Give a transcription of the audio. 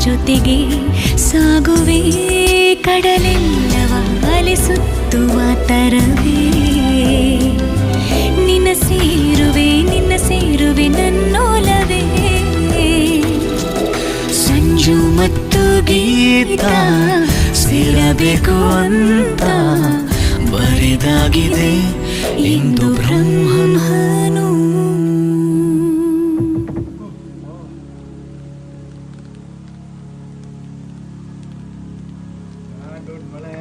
ಜೊತೆಗೆ ಸಾಗುವೆ ಕಡಲೆಲ್ಲವ ಅಲಿಸುತ್ತುವ ತರವೇ ನಿನ್ನ ಸೇರುವೆ ನನ್ನೋಲವೇ ಸಂಜು ಮತ್ತು ಗೀತ ಸೇರಬೇಕು ಅಂತ ಬರೆದಾಗಿದೆ ಇಂದು ಬ್ರಹ್ಮನು. ಮಳೆ